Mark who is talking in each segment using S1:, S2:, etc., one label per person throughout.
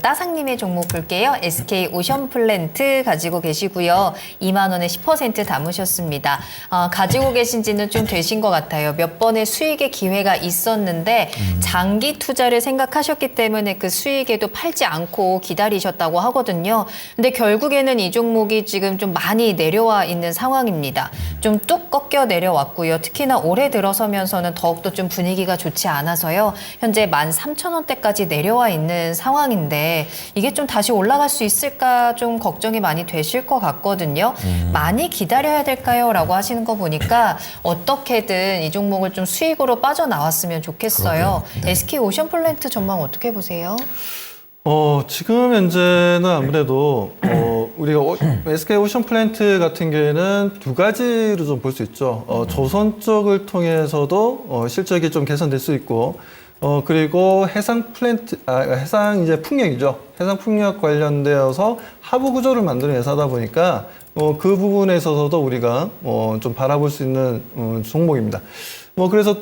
S1: 따상님의 종목 볼게요. SK 오션플랜트 가지고 계시고요. 2만 원에 10% 담으셨습니다. 가지고 계신 지는 좀 되신 것 같아요. 몇 번의 수익의 기회가 있었는데 장기 투자를 생각하셨기 때문에 그 수익에도 팔지 않고 기다리셨다고 하거든요. 근데 결국에는 이 종목이 지금 좀 많이 내려와 있는 상황입니다. 좀 뚝 꺾여 내려왔고요. 특히나 올해 들어서면서는 더욱더 좀 분위기가 좋지 않아서요. 현재 13,000원대까지 내려와 있는 상황인데 이게 좀 다시 올라갈 수 있을까 좀 걱정이 많이 되실 것 같거든요. 많이 기다려야 될까요? 라고 하시는 거 보니까 어떻게든 이 종목을 좀 수익으로 빠져나왔으면 좋겠어요.
S2: 네.
S1: SK 오션플랜트 전망 어떻게 보세요?
S2: 지금 현재는 아무래도 우리가 SK 오션플랜트 같은 경우에는 두 가지로 좀 볼 수 있죠. 조선 쪽을 통해서도 실적이 좀 개선될 수 있고, 그리고 해상 이제 풍력이죠. 해상 풍력 관련되어서 하부 구조를 만드는 회사다 보니까 그 부분에 있어서도 우리가 좀 바라볼 수 있는 종목입니다. 그래서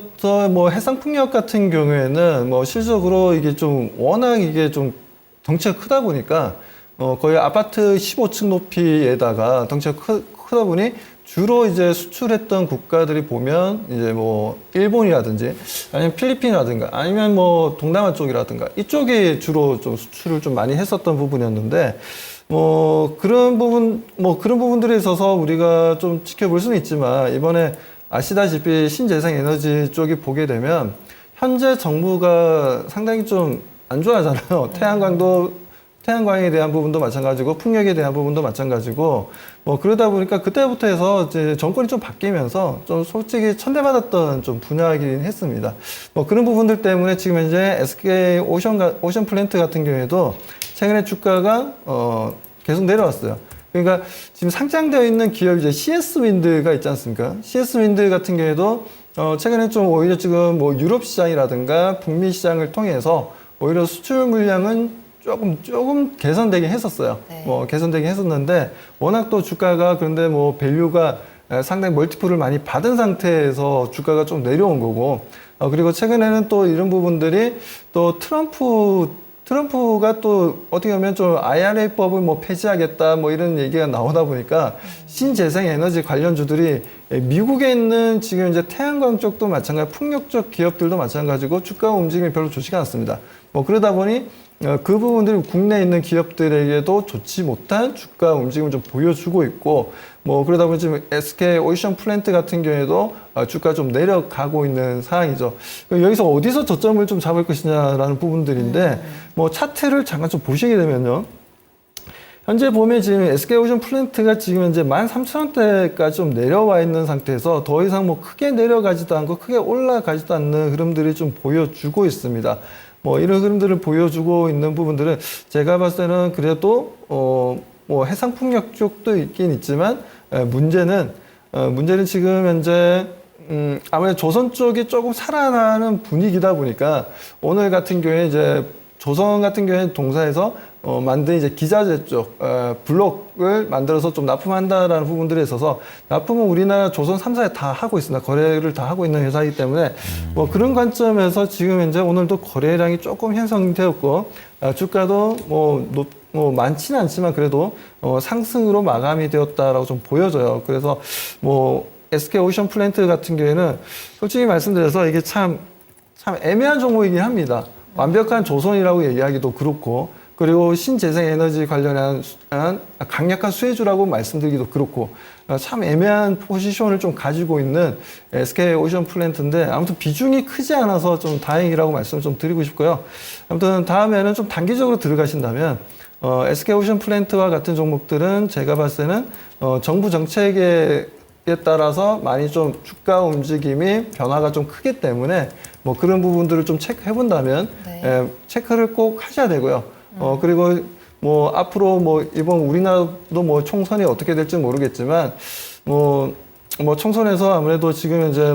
S2: 해상 풍력 같은 경우에는 실적으로 이게 좀 워낙 이게 좀 덩치가 크다 보니까 거의 아파트 15층 높이에다가 덩치가 크다 보니 주로 이제 수출했던 국가들이 보면 이제 일본이라든지 아니면 필리핀이라든가 아니면 동남아 쪽이라든가 이쪽이 주로 좀 수출을 좀 많이 했었던 부분이었는데 그런 부분들에 있어서 우리가 좀 지켜볼 수는 있지만 이번에 아시다시피 신재생에너지 쪽이 보게 되면 현재 정부가 상당히 좀 안 좋아하잖아요. 태양광에 대한 부분도 마찬가지고 풍력에 대한 부분도 마찬가지고 그러다 보니까 그때부터 해서 이제 정권이 좀 바뀌면서 좀 솔직히 천대받았던 좀 분야이긴 했습니다. 그런 부분들 때문에 지금 현재 SK 오션플랜트 같은 경우에도 최근에 주가가 계속 내려왔어요. 그러니까 지금 상장되어 있는 기업 이제 CS 윈드가 있지 않습니까? CS 윈드 같은 경우에도 최근에 좀 오히려 지금 유럽 시장이라든가 북미 시장을 통해서 오히려 수출 물량은 조금 개선되긴 했었어요.
S1: 네.
S2: 개선되긴 했었는데 워낙 또 주가가 그런데 밸류가 상당히 멀티플을 많이 받은 상태에서 주가가 좀 내려온 거고 그리고 최근에는 또 이런 부분들이 또 트럼프가 또 어떻게 보면 좀 IRA법을 폐지하겠다 이런 얘기가 나오다 보니까 신재생 에너지 관련주들이 미국에 있는 지금 이제 태양광 쪽도 마찬가지, 풍력 쪽 기업들도 마찬가지고 주가 움직임이 별로 좋지가 않습니다. 그러다 보니 그 부분들이 국내에 있는 기업들에게도 좋지 못한 주가 움직임을 좀 보여주고 있고 그러다 보니 지금 SK 오션플랜트 같은 경우에도 주가 좀 내려가고 있는 상황이죠. 여기서 어디서 저점을 좀 잡을 것이냐라는 부분들인데 차트를 잠깐 좀 보시게 되면요. 현재 보면 지금 SK 오션플랜트가 지금 현재 13,000원대까지 좀 내려와 있는 상태에서 더 이상 크게 내려가지도 않고 크게 올라가지도 않는 흐름들이 좀 보여주고 있습니다. 이런 흐름들을 보여주고 있는 부분들은 제가 봤을 때는 그래도 해상 풍력 쪽도 있긴 있지만 문제는 지금 현재 아무래도 조선 쪽이 조금 살아나는 분위기다 보니까 오늘 같은 경우에 이제 조선 같은 경우에 동사에서 만든 이제 기자재 쪽 블록을 만들어서 좀 납품한다라는 부분들에 있어서 납품은 우리나라 조선 3사에 다 하고 있습니다. 거래를 다 하고 있는 회사이기 때문에 그런 관점에서 지금 현재 오늘도 거래량이 조금 형성되었고 주가도 많지는 않지만 그래도 상승으로 마감이 되었다라고 좀 보여져요. 그래서 SK 오션플랜트 같은 경우에는 솔직히 말씀드려서 이게 참 애매한 종목이긴 합니다. 완벽한 조선이라고 얘기하기도 그렇고 그리고 신재생에너지 관련한 강력한 수혜주라고 말씀드리기도 그렇고 참 애매한 포지션을 좀 가지고 있는 SK 오션플랜트인데 아무튼 비중이 크지 않아서 좀 다행이라고 말씀을 좀 드리고 싶고요. 아무튼 다음에는 좀 단기적으로 들어가신다면 SK 오션플랜트와 같은 종목들은 제가 봤을 때는 정부 정책에 따라서 많이 좀 주가 움직임이 변화가 좀 크기 때문에 그런 부분들을 좀 체크해 본다면
S1: 네.
S2: 체크를 꼭 하셔야 되고요. 그리고 앞으로 이번 우리나라도 총선이 어떻게 될지 모르겠지만 총선에서 아무래도 지금 이제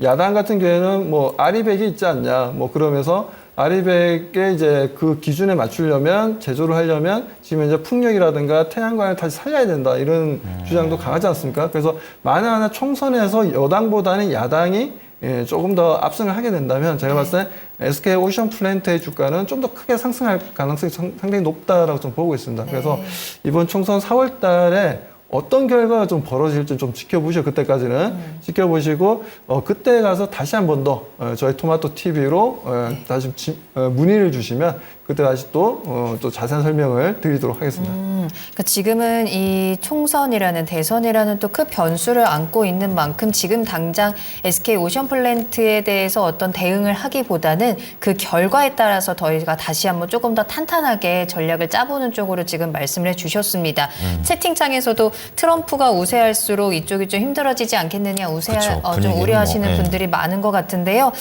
S2: 야당 같은 경우에는 아리백이 있지 않냐 그러면서 아리백의 이제 그 기준에 맞추려면 제조를 하려면 지금 이제 풍력이라든가 태양광을 다시 살려야 된다 이런 주장도 강하지 않습니까? 그래서 만에 하나 총선에서 여당보다는 야당이 예, 조금 더 압승을 하게 된다면 제가 봤을 때 SK 오션 플랜트의 주가는 좀 더 크게 상승할 가능성이 상당히 높다라고 좀 보고 있습니다. 그래서 이번 총선 4월 달에 어떤 결과가 좀 벌어질지 좀 지켜보시고 그때까지는 지켜보시고 그때 가서 다시 한 번 더 저희 토마토 TV로 다시 문의를 주시면 그때 다시 또 자세한 설명을 드리도록 하겠습니다.
S1: 그러니까 지금은 이 총선이라는 대선이라는 또 큰 변수를 안고 있는 만큼 지금 당장 SK 오션플랜트에 대해서 어떤 대응을 하기보다는 그 결과에 따라서 저희가 다시 한번 조금 더 탄탄하게 전략을 짜보는 쪽으로 지금 말씀을 해주셨습니다. 채팅창에서도 트럼프가 우세할수록 이쪽이 좀 힘들어지지 않겠느냐
S3: 그쵸,
S1: 좀
S3: 분위기는
S1: 우려하시는
S3: 뭐, 예.
S1: 분들이 많은 것 같은데요.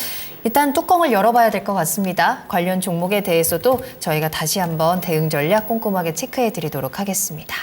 S1: 일단 뚜껑을 열어봐야 될 것 같습니다. 관련 종목에 대해서도 저희가 다시 한번 대응 전략 꼼꼼하게 체크해 드리도록 하겠습니다.